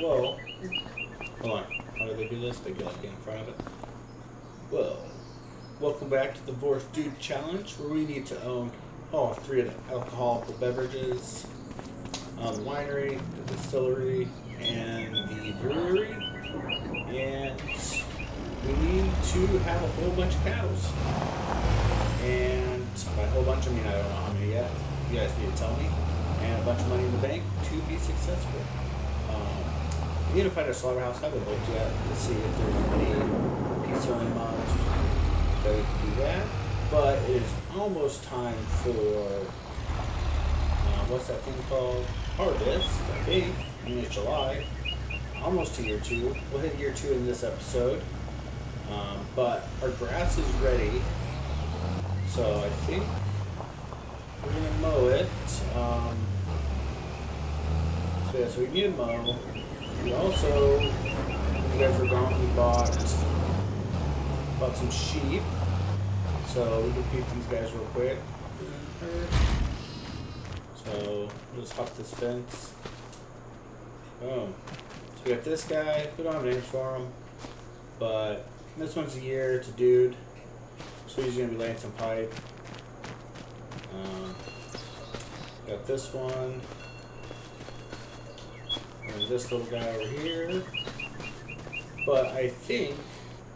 Well, hold on. How do they do this? They get like in front of it. Well, welcome back to the Vorse Dude Challenge, where we need to own all three of the alcoholic beverages, the winery, the distillery, and the brewery. And we need to have a whole bunch of cows. And by a whole bunch, I mean I don't know how many yet. You guys need to tell me. And a bunch of money in the bank to be successful. We need to find a slaughterhouse. I haven't looked yet to see if there's any pizza only mods that we can do that. But it is almost time for what's that thing called? Harvest, I think. I mean, it's July. Almost to year 2. We'll hit year 2 in this episode. But our grass is ready. So I think we're going to mow it. So we need to mow. We also, when you guys were gone, we bought some sheep. So we can feed these guys real quick. So we'll just hop this fence. Boom. So we got this guy. We don't have names for him. But this one's a year. It's a dude. So he's going to be laying some pipe. Got this one. And this little guy over here. But I think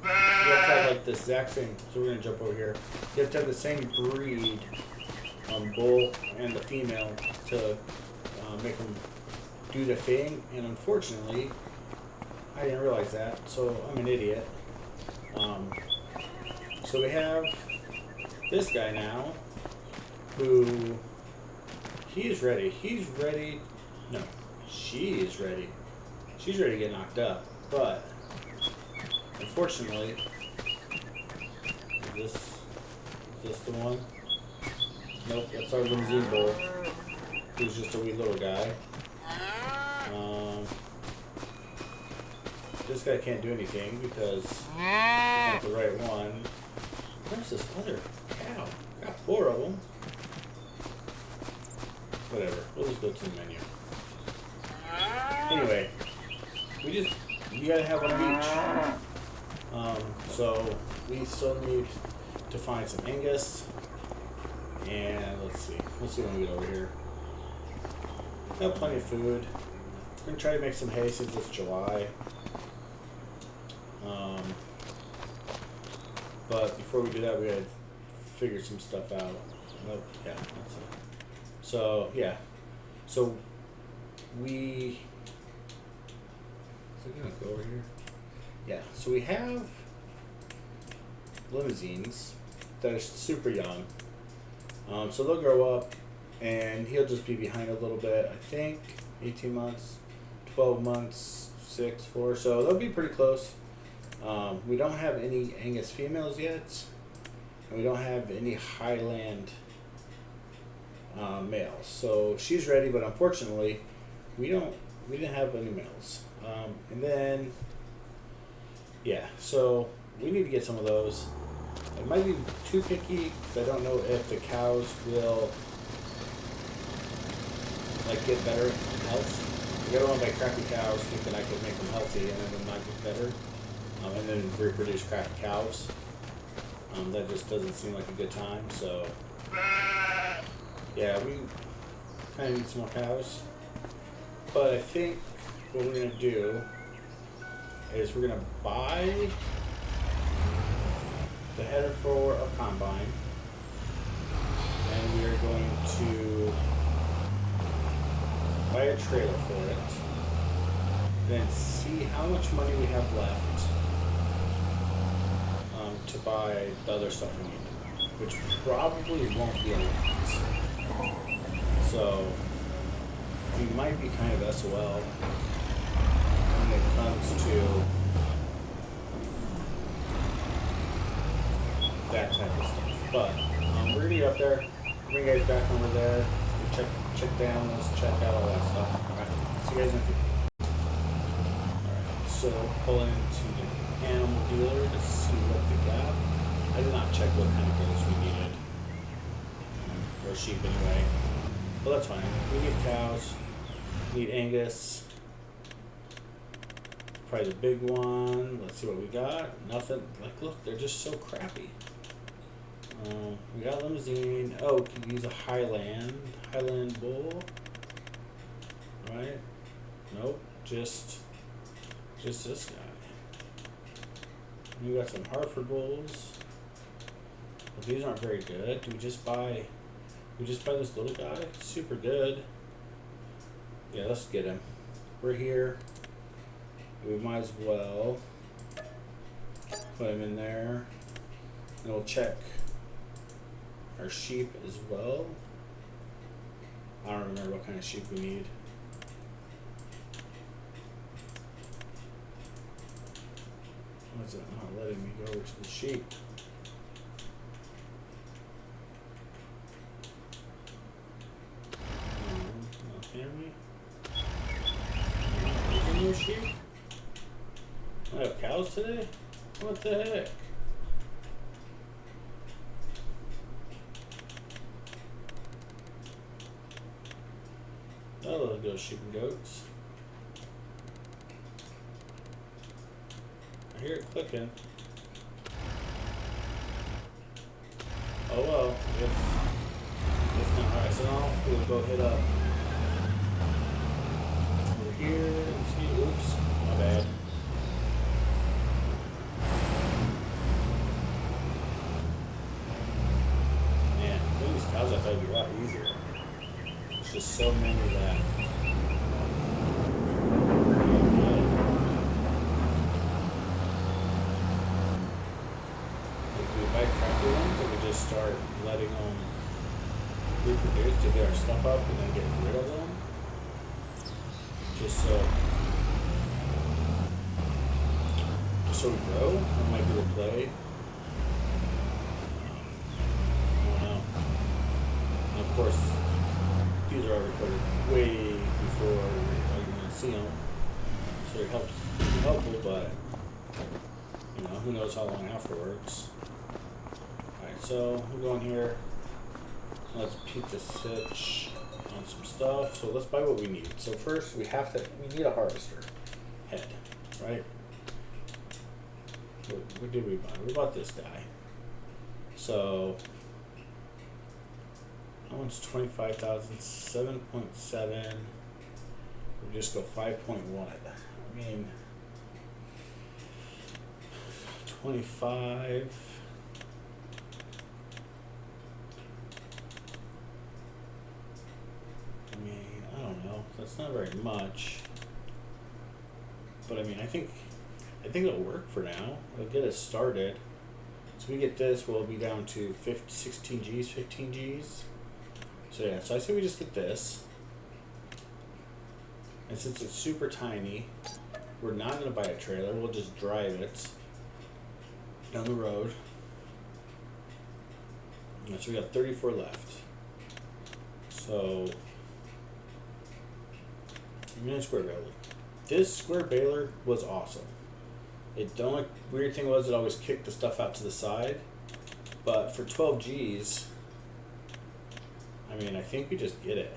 you have to have like the exact same. So we're going to jump over here. You have to have the same breed bull and the female to make them do the thing. And unfortunately, I didn't realize that. So I'm an idiot. So we have this guy now who he's ready. He's ready. No. She is ready. She's ready to get knocked up. But, unfortunately, is this the one? Nope, that's our limousine bull. Who's just a wee little guy. This guy can't do anything because he's not the right one. Where's this other cow? Got 4 of them. Whatever, we'll just go to the menu. Anyway, you gotta have one of each. So we still need to find some Angus, and let's see when we get over here. We have plenty of food. We're gonna try to make some hay since it's July. But before we do that, we gotta figure some stuff out. Nope, yeah, that's it. So yeah, so we. Is it gonna go over here? Yeah, so we have limousines that are super young. So they'll grow up and he'll just be behind a little bit, I think 18 months, 12 months, 6, 4, so they'll be pretty close. We don't have any Angus females yet, and we don't have any Highland males. So she's ready, but unfortunately we didn't have any males. And then, yeah, so we need to get some of those. It might be too picky because I don't know if the cows will like get better in health. I don't want to buy crappy cows thinking I could make them healthy and then them not get better, and then reproduce crappy cows. That just doesn't seem like a good time. So, yeah, we kind of need some more cows. But I think what we're going to do is we're going to buy the header for a combine, and we are going to buy a trailer for it, then see how much money we have left to buy the other stuff we need, which probably won't be a lot. So we might be kind of SOL when it comes to that type of stuff. But we're gonna get up there, bring you guys back over there, check down, let's check out all that stuff. Alright, see you guys in a few. Alright, so pulling into the animal dealer to see what they got. I did not check what kind of goats we needed. Or sheep anyway. But that's fine. We need cows, we need Angus, probably the big one. Let's see what we got. Nothing. Like, look, they're just so crappy. We got limousine. Oh, we can use a Highland Bull. Right? Nope. Just this guy. And we got some Hartford Bulls. But these aren't very good. Do we just buy this little guy? Super good. Yeah, let's get him. We're here. We might as well put him in there. And we'll check our sheep as well. I don't remember what kind of sheep we need. Why is it not letting me go over to the sheep? Not hear me? Any more sheep? I have cows today? What the heck? Oh, let's go sheep and goats. I hear it clicking. Oh well, if not, alright, so now we'll go hit up over here and see. Oops, my bad. Man, doing these cows I thought would be a lot easier. There's just so many that. Start letting them reproduce to get our stuff up and then get rid of them. Just so we grow. That might be the play. I don't know. And of course, these are all recorded way before you're going to see them, so it helps. It's helpful, but you know, who knows how long afterwards. So we'll go in here, let's peek the sitch on some stuff. So let's buy what we need. So first we need a harvester head, right? What did we buy? We bought this guy. So that one's 25,000, 7.7. We'll just go 5.1. I mean 25. That's not very much, but I mean, I think it'll work for now. It'll get us started. So we get this, we'll be down to 16 Gs, 15 Gs. So yeah, so I say we just get this. And since it's super tiny, we're not going to buy a trailer. We'll just drive it down the road. And so we got 34 left. So square baler. This square baler was awesome. The only weird thing was it always kicked the stuff out to the side, but for 12 Gs, I mean, I think we just get it.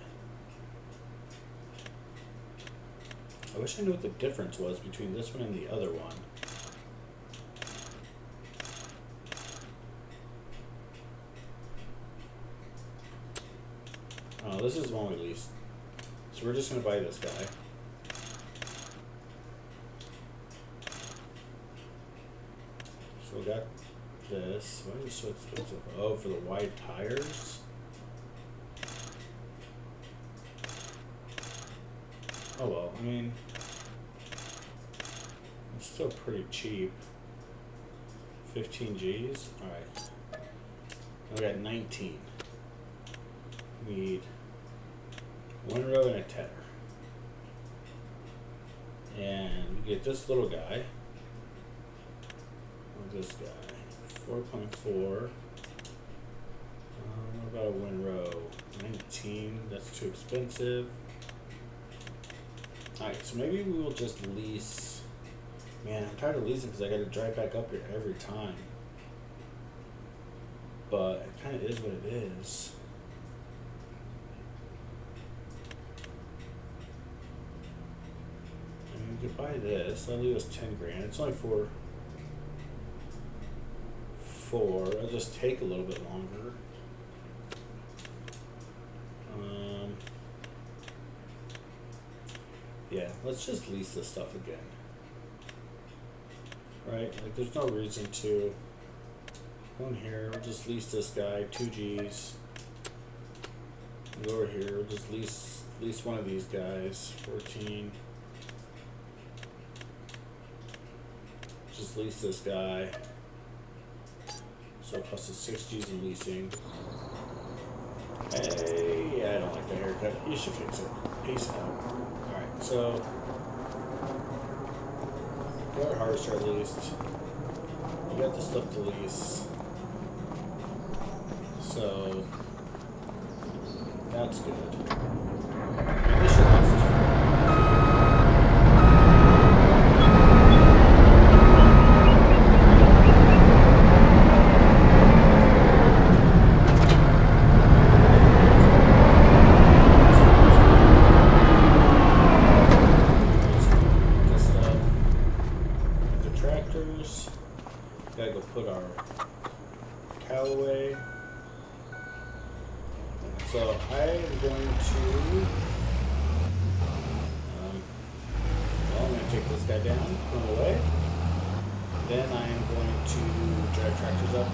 I wish I knew what the difference was between this one and the other one. Oh, this is the one we leased. So we're just going to buy this guy. So we got this. Why is it so expensive? Oh, for the wide tires? Oh well, I mean, it's still pretty cheap. 15 Gs? Alright. We got 19. We need one row and a tether. And we get this little guy. Or this guy. 4.4. What about a windrow? 19. That's too expensive. Alright, so maybe we will just lease. Man, I'm tired of leasing because I got to drive back up here every time. But it kind of is what it is. could buy this. That'll leave us 10 grand. It's only for 4. It'll just take a little bit longer. Yeah, let's just lease this stuff again. Right? Like, there's no reason to go in here. We'll just lease this guy 2 G's. Go over here. We'll just lease one of these guys 14. Just lease this guy. So it costs us 6 G's in leasing. Hey, I don't like the haircut. You should fix it. Peace out. Alright, so got our harvester leased. We got the stuff to lease. So that's good. And this should last us for gotta go put our cow away. So I am going to, I'm going to take this guy down, put him away. Then I am going to drive tractors up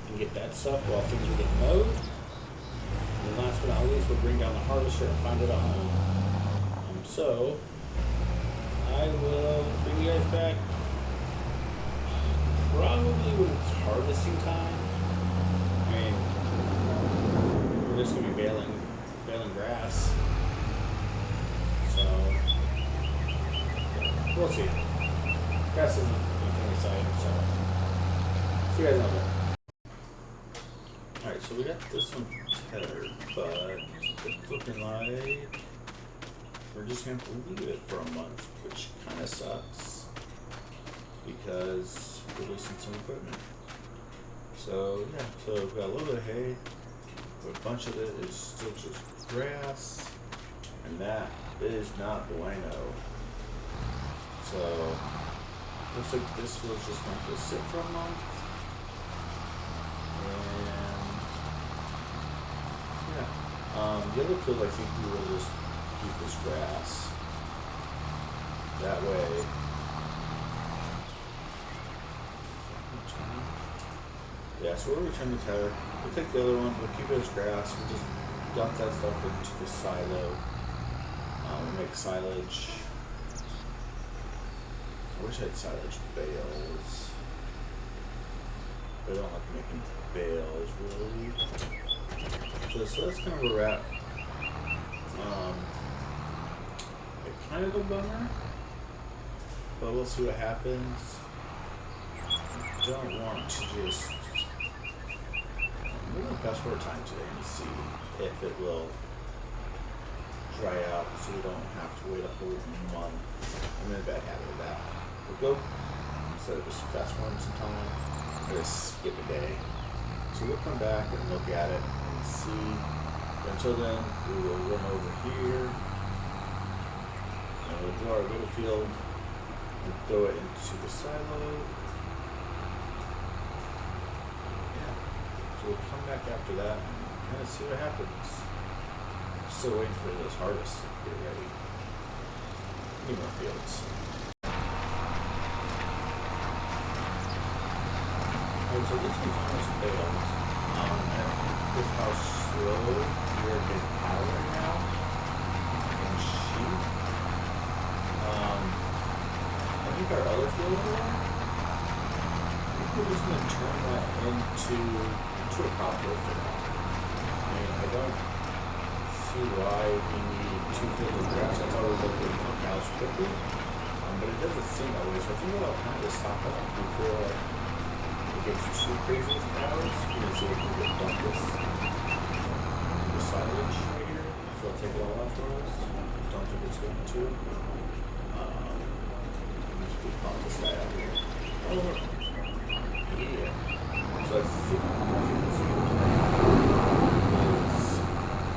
and get that stuff while things are getting mowed. And last but not least, we'll bring down the harvester and find it a home. So I will bring you guys back probably when it's harvesting time. I mean, we're just gonna be baling grass. So we'll see. Grass isn't anything exciting, so see you guys in a bit. Alright, so we got this one tethered, but it's looking like we're just gonna have to leave it for a month, which kinda sucks because we're losing some equipment. So yeah, so we've got a little bit of hay, but a bunch of it is still just grass, and that is not bueno. So looks like this was just going to sit for a month, and yeah, the other field I think we will just keep this grass. That way. Yeah, so we'll return the tether. We'll take the other one, we'll keep it as grass, we'll just dump that stuff into the silo. We'll make silage. I wish I had silage bales. But I don't like making bales, really. So that's kind of where we're at. It's kind of a bummer, but we'll see what happens. I don't want to just... We're going to fast forward time today and see if it will dry out so we don't have to wait a whole month. I'm in a bad habit of that. We'll go, instead of just fast forwarding some time, we'll just skip a day. So we'll come back and look at it and see. But until then, we will run over here and we'll do our little field and throw it into the silo. We'll come back after that and kind of see what happens. Still waiting for this harvest to get ready. Need more fields. Alright, so this one's almost failed. And with how slow we're getting power right now and sheep. I think our other field here, I think we're just going to turn that into a crop field for now. I mean, I don't see why we need 2 fields of grass. I thought we were looking at cows quickly, but it doesn't seem that way. So I think I'll kind of stop up before it gets too crazy with cows. You can see if we can dump this silage right here. So I'll take it all out for us. Don't think it's going to. Let's pop this guy out here. Oh, yeah. So I think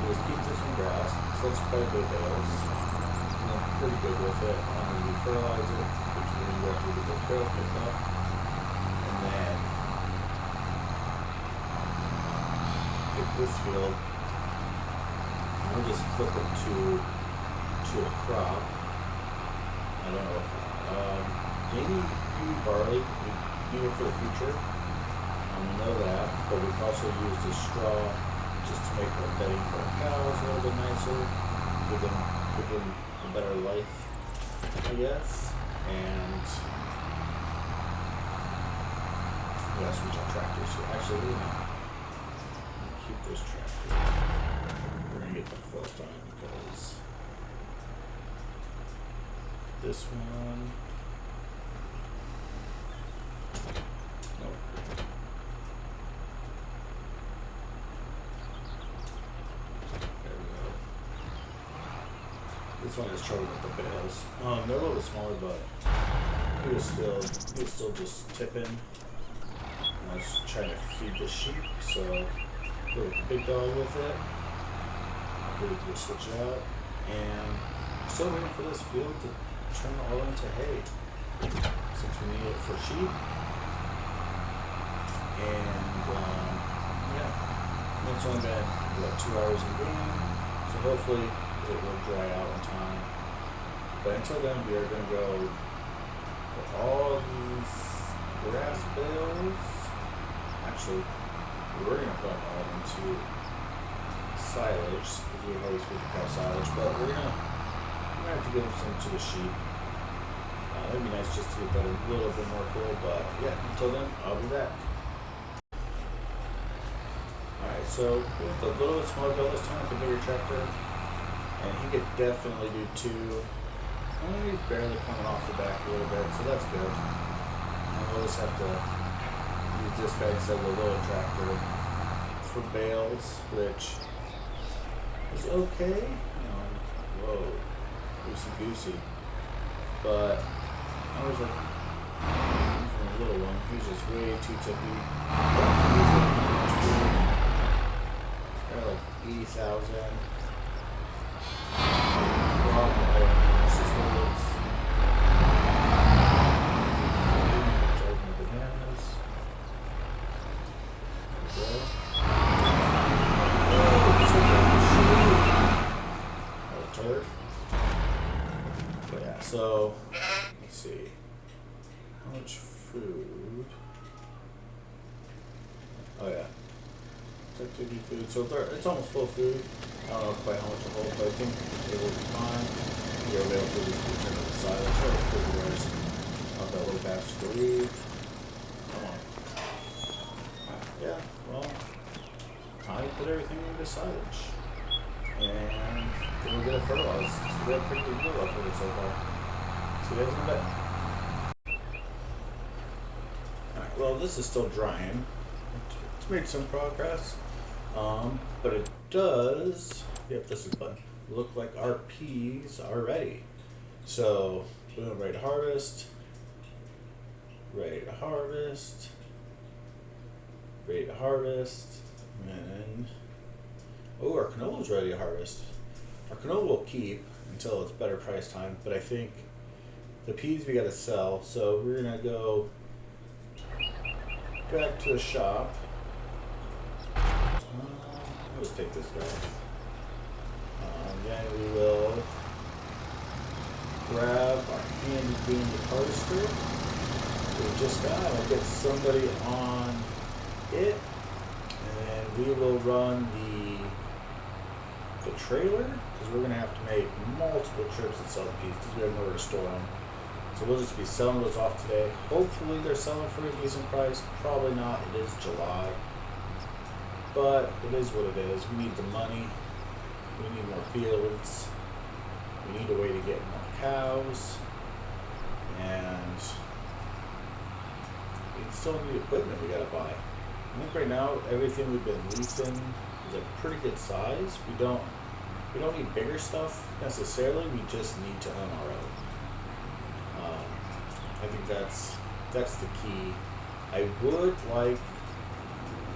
is keep this in grass. So that's quite a bit of bales. them pretty good with it. We fertilize it, which we're going to go through to get those barrels picked up. And then get this field. We'll just flip it to a crop. I don't know what crop. Maybe barley. We need it for the future. We know that, but we can also use the straw just to make our bedding for our cows a little bit nicer, give them a better life, I guess. And we gotta switch our tractors here. Actually, we're gonna keep this tractor. We're gonna get the first on because this one. This one is trouble with the bales. They're a little bit smaller, but he was still just tipping. And I was trying to feed the sheep, so go with the big dog with it. We'll switch it out, and still waiting for this field to turn all into hay, since we need it for sheep. And yeah, it's only been 2 hours in game, so hopefully it will dry out in time. But until then, we are going to go put all these grass bales. Actually, we're going to put all into silage, because we always feed the cow silage, but we're going to have to give some to the sheep. It'd be nice just to get that a little bit more full, but yeah, until then, I'll be back. Alright, so with a little bit smaller bale this time with the bigger tractor. And he could definitely do 2. Only he's barely coming off the back a little bit, so that's good. And we'll just have to use this guy instead of the little tractor for bales, which is okay. Whoa, loosey goosey. But I was like, even a little one, he was just way too tippy. They're like 80,000. So let's see how much food. Oh yeah, activity food. So it's almost full food. I don't know quite how much to hold, but I think it will be fine. You're able to just return to the side. Let's try to put the rest of that little basket to leave. Come on. Yeah, well, time to put everything into silage. And then we'll get it fertilized. So we have pretty good luck with it so far. See you guys in a bit. Alright, well, this is still drying. It's made some progress. But it does, yep, this is fun. Look like our peas are ready. So, boom, ready to harvest. Ready to harvest. Ready to harvest. And, oh, our canola's ready to harvest. Our canola will keep until it's better price time, but I think the peas we gotta sell, so we're gonna go back to the shop. Let's take this guy. Then we will grab our handy dandy harvester we just got. I'll get somebody on it, and then we will run the trailer, because we're going to have to make multiple trips and sell the peas because we have nowhere to store them. So we'll just be selling those off today. Hopefully they're selling for a decent price. Probably not. It is July. But it is what it is. We need the money. We need more fields. We need a way to get more cows. And we still need equipment we gotta buy. I think right now everything we've been leasing is a pretty good size. We don't need bigger stuff necessarily. We just need to own our own. I think that's the key. I would like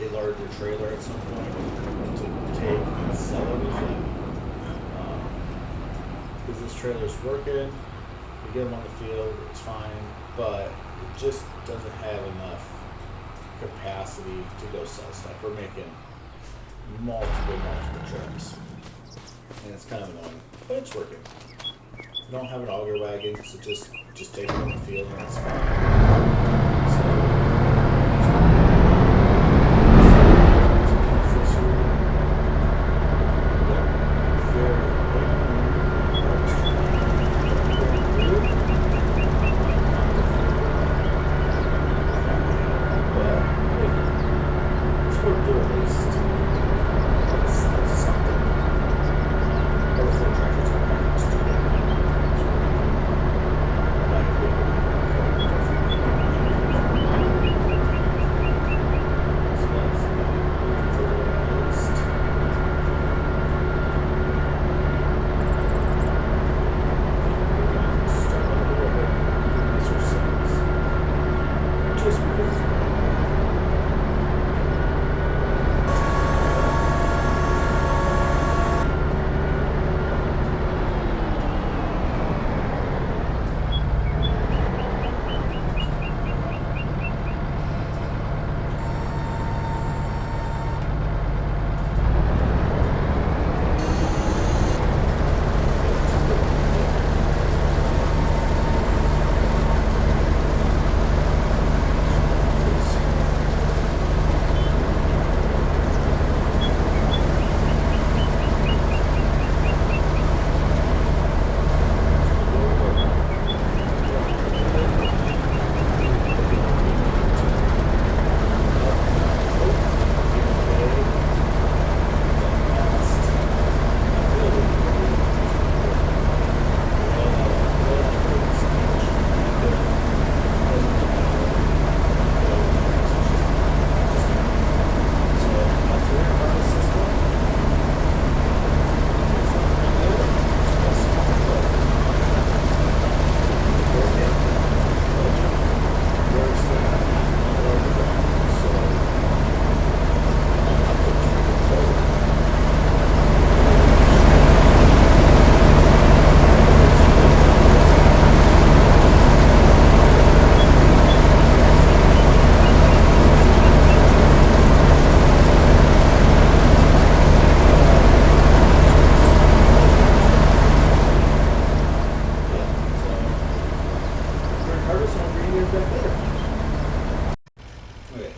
a larger trailer at some point to take and sell everything. because this trailer's working. We get them on the field, it's fine, but it just doesn't have enough capacity to go sell stuff. We're making multiple trips, and it's kind of annoying, but it's working. We don't have an auger wagon, so just take it on the field and it's fine.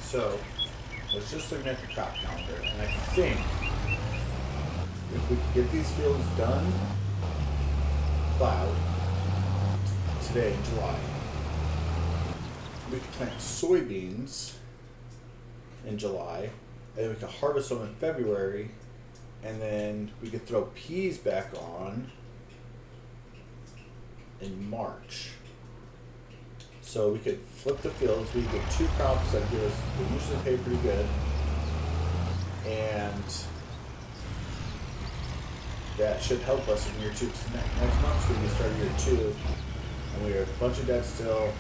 So, get these fields done, plowed, today in July. We could plant soybeans in July, and we could harvest them in February, and then we could throw peas back on in March. So we could flip the fields. We could get 2 crops that give us, they usually pay pretty good, and that should help us in year 2. Next month's going to be start of year 2, and we are a bunch of debt still.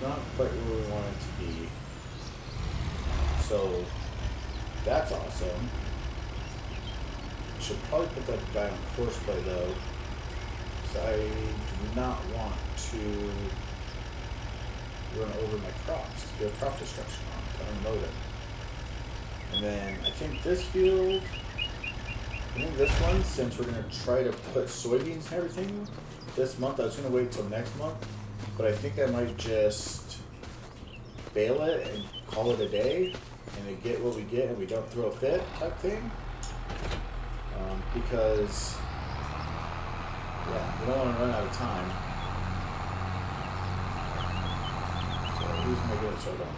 Not quite where we want it to be. So that's awesome. Should probably put that guy on horseplay though, because I do not want to run over my crops. Do crop destruction on. I unload it. And then I think this field. I think this one, since we're going to try to put soybeans and everything this month, I was going to wait till next month, but I think I might just bale it and call it a day, and then get what we get and we don't throw a fit type thing, because, yeah, we don't want to run out of time. So he's making it so long.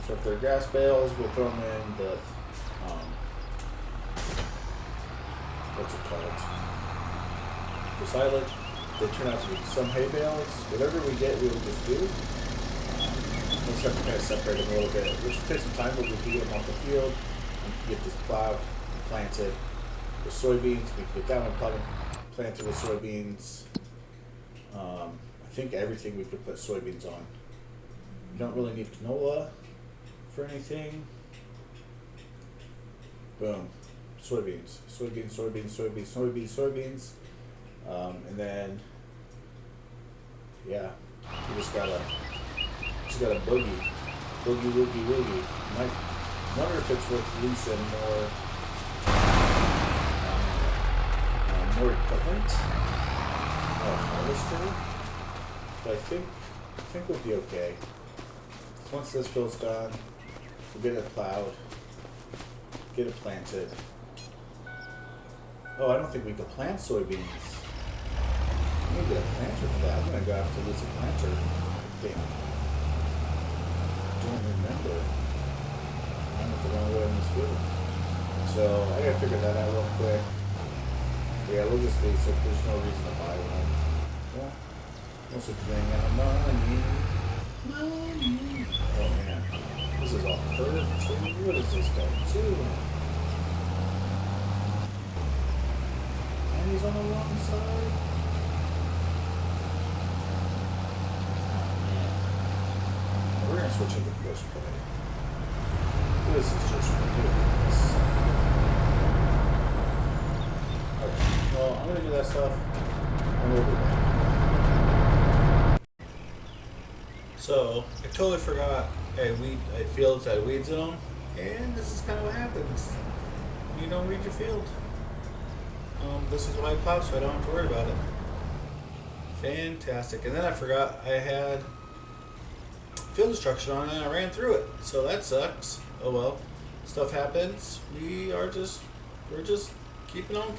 So if they're grass bales, we'll throw them in the, what's it called? For silage. They turn out to be some hay bales. Whatever we get, we will just do. We'll just have to kind of separate them a little bit, which will take some time, but we can get them off the field and get this plowed and planted with soybeans. We can get that one planted with soybeans. I think everything we could put soybeans on. You don't really need canola for anything. Boom. soybeans, soybeans. And then, yeah, you just gotta boogie, woogie. Might wonder if it's worth leasing more equipment, harvester. But I think we'll be okay. So once this field's done, we'll get it plowed, get it planted. Oh, I don't think we can plant soybeans. We need to get a planter for that. I'm gonna go have to lease a planter. I think. Don't remember. I'm not the wrong way in this field. So I gotta figure that out real quick. Yeah, we'll just lease it. There's no reason to buy one. Well, what's it bring out money? Oh man, this is all curved too. What is this guy too? And he's on the wrong side. We're gonna switch into first play. This is just ridiculous. Okay, well, I'm gonna do that stuff, and we'll be back. So, I totally forgot fields had weeds in them, and this is kind of what happens. You don't weed your field. This is why I plow, so I don't have to worry about it. Fantastic. And then I forgot I had field destruction on and I ran through it. So that sucks. Oh well. Stuff happens. We're just keeping on.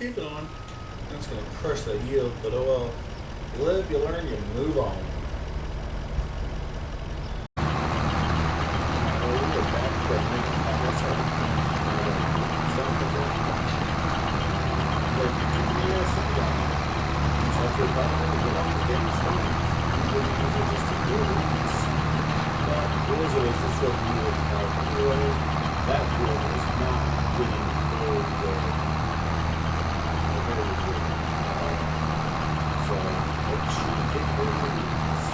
That's gonna crush the yield, but oh well. You live, you learn, you move on. That field is not getting very good. So it should get very weeds.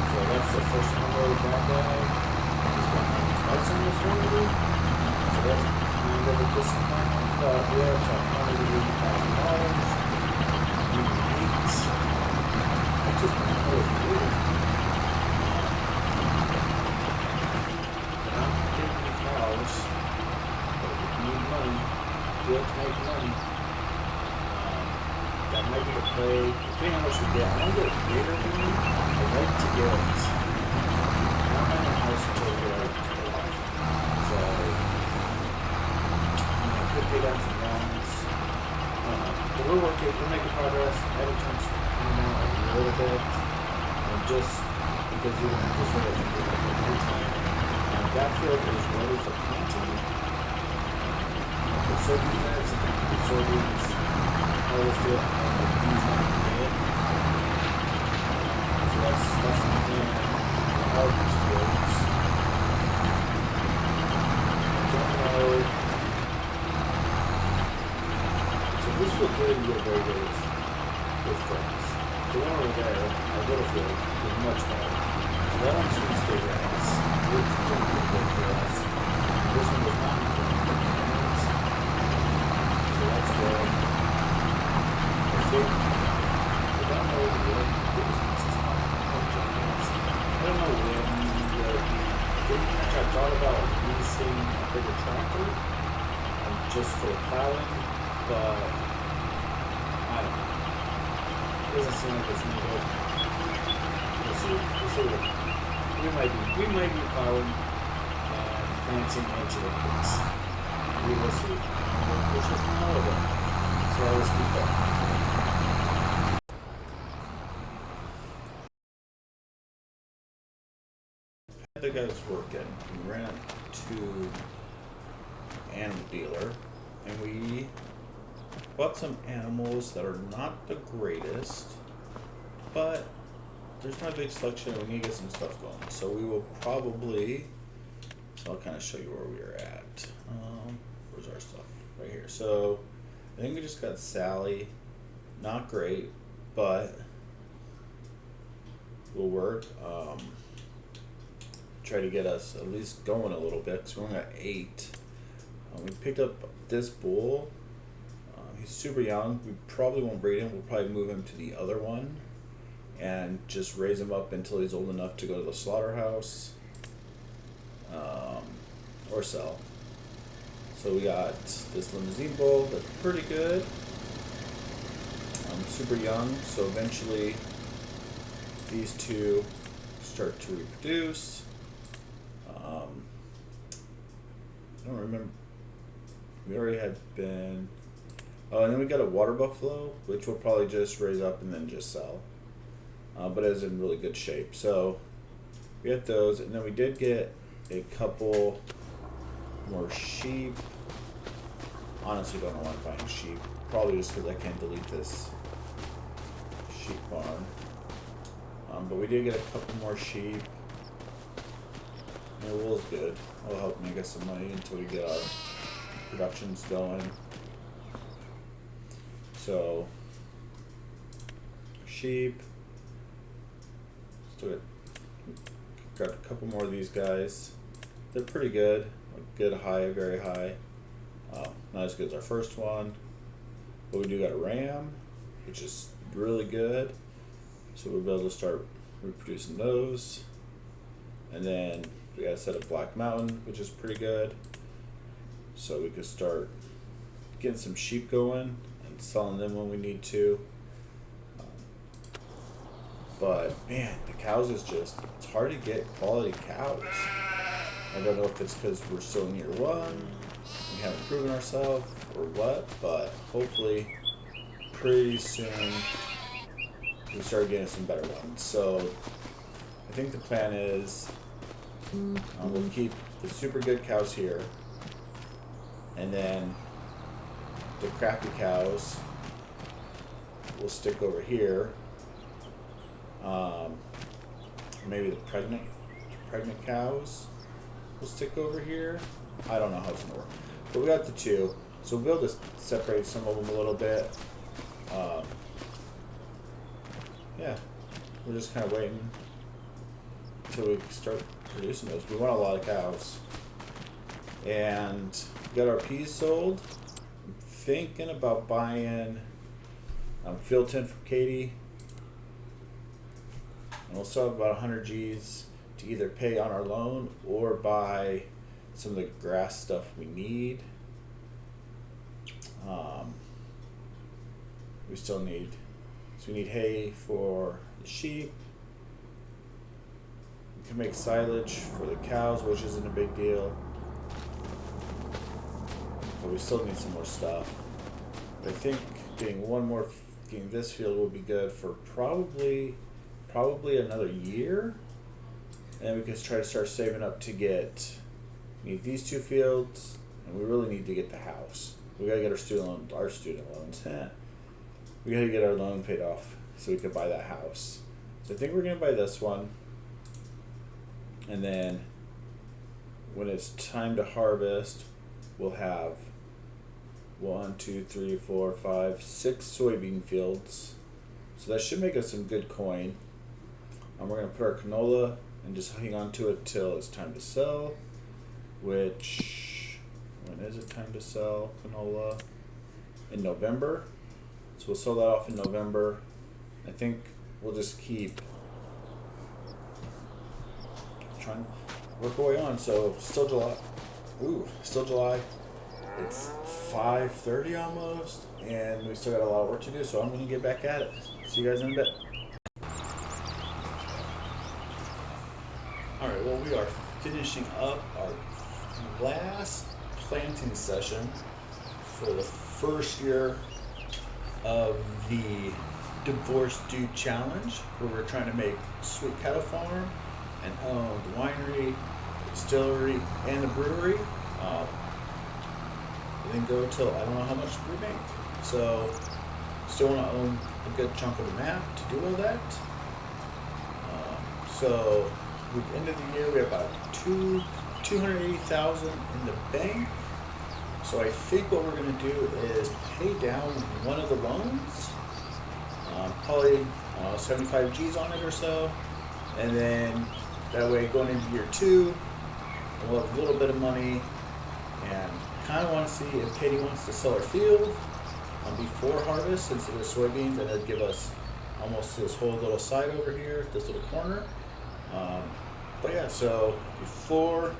So that's the first one where the bad guy is going to twice in this winery. So that's kind of a disappointment. But yeah, it's $180,000. I just don't know if it is. Fields make money. That might be the play. Depending on what you get. I don't get a greater money. I like to get not my own house until I get out to the life. So I could pay down some loans. But we're making progress. Every time's coming out a little bit. Just because you don't have to sort of do it every time. That field is ready for planting. Soybeans in it, sometimes soybeans, harvest it, and bees on it. So that's something all these fields. Don't know. So this field really yield very good with grass. The one over there, our little field, is much better. So that one's going to stay grass. It's going to be good for us. This one was not good. That's good. I think, I don't know when business is not I don't know when I thought about leasing a bigger tractor just for plowing, but I don't know. It doesn't seem like it's needed. We'll see. We might be plowing and planting into the place. We will see. Which is all of it. So let's keep that. The guy was working. We ran to animal dealer and we bought some animals that are not the greatest, but there's not a big selection and we need to get some stuff going. So we will probably, so I'll kind of show you where we are at. Where's our stuff? Right here. So I think we just got Sally. Not great, but will work. Try to get us at least going a little bit because we only got 8. We picked up this bull. He's super young. We probably won't breed him. We'll probably move him to the other one and just raise him up until he's old enough to go to the slaughterhouse or sell. So we got this limousine bull that's pretty good. Super young, so eventually these two start to reproduce. I don't remember. We already had been. Oh, and then we got a water buffalo, which we'll probably just raise up and then just sell. But it's in really good shape. So we got those, and then we did get a couple more sheep. Honestly, don't know why I'm buying sheep. Probably just because I can't delete this sheep farm. But we did get a couple more sheep. And the wool's good. It'll help make us some money until we get our productions going. So, sheep. Still got a couple more of these guys. They're pretty good. Good high, very high. Not as good as our first one. But we do got a ram, which is really good. So we'll be able to start reproducing those. And then we got a set of Black Mountain, which is pretty good. So we could start getting some sheep going and selling them when we need to. But man, the cows is just, it's hard to get quality cows. I don't know if it's because we're still in year one, we haven't proven ourselves or what, but hopefully pretty soon we start getting some better ones. So I think the plan is we'll keep the super good cows here, and then the crappy cows will stick over here. Maybe the pregnant cows will stick over here. I don't know how it's gonna work, but we got the two, so we'll be able to separate some of them a little bit. Yeah, we're just kind of waiting until we start producing those. We want a lot of cows, and we got our peas sold. I'm thinking about buying field 10 from Katie, and we'll still have about 100 G's to either pay on our loan or buy some of the grass stuff we need. We still need, so we need hay for the sheep. We can make silage for the cows, which isn't a big deal, but we still need some more stuff. But I think getting this field will be good for probably another year, and we can try to start saving up to need these two fields, and we really need to get the house. We gotta get our student loans. We gotta get our loan paid off so we can buy that house. So I think we're gonna buy this one, and then when it's time to harvest, we'll have 1, 2, 3, 4, 5, 6 soybean fields. So that should make us some good coin. And we're gonna put our canola and just hang on to it till it's time to sell. Which, when is it time to sell canola? In November. So we'll sell that off in November. I think we'll just keep trying to work our way on. So still July. It's 5:30 almost, and we still got a lot of work to do. So I'm gonna get back at it. See you guys in a bit. All right. Well, we are finishing up our last planting session for the first year of the Divorce Dude Challenge, where we're trying to make Sweet Cattle Farm and own the winery, the distillery, and the brewery. It didn't go till I don't know how much we make. So still want to own a good chunk of the map to do all that. So we've ended the year, we have about $280,000 in the bank. So I think what we're going to do is pay down one of the loans, probably 75 G's on it or so, and then that way going into year 2, we'll have a little bit of money and kind of want to see if Katie wants to sell her field before harvest, since it is soybeans, and it'd give us almost this whole little side over here, this little corner. But yeah, so before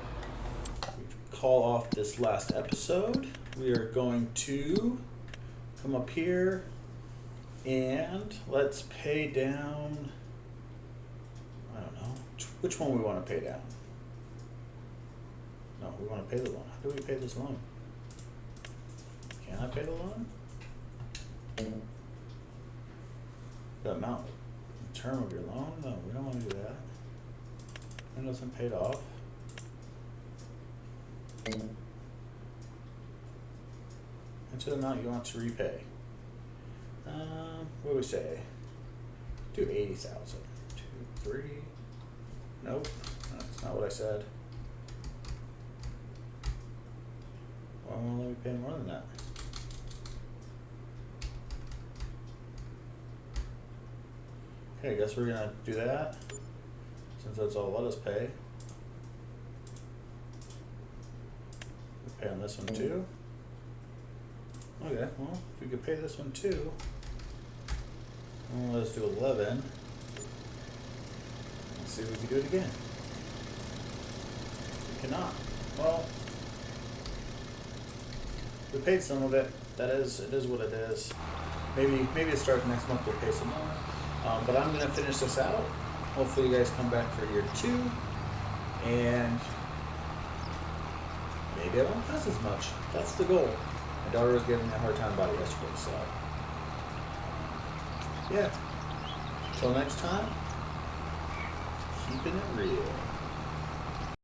we call off this last episode, we are going to come up here and let's pay down, I don't know, which one we want to pay down. No, we want to pay the loan. How do we pay this loan? Can I pay the loan? The amount, the term of your loan? No, we don't want to do that. It wasn't paid off. Into the amount you want to repay. What do we say? Do 80,000. 2, 3. Nope, that's not what I said. Why won't let me pay more than that? Okay, I guess we're gonna do that, since that's all let us pay. We pay on this one too. Okay, well, if we could pay this one too, well, let's do 11. Let's see if we can do it again. We cannot. Well, we paid some of it. It is what it is. Maybe it starts next month. We'll pay some more. But I'm gonna finish this out. Hopefully, you guys come back for year 2, and maybe I won't cuss as much. That's the goal. My daughter was giving me a hard time about it yesterday, so yeah. Till next time, keeping it real.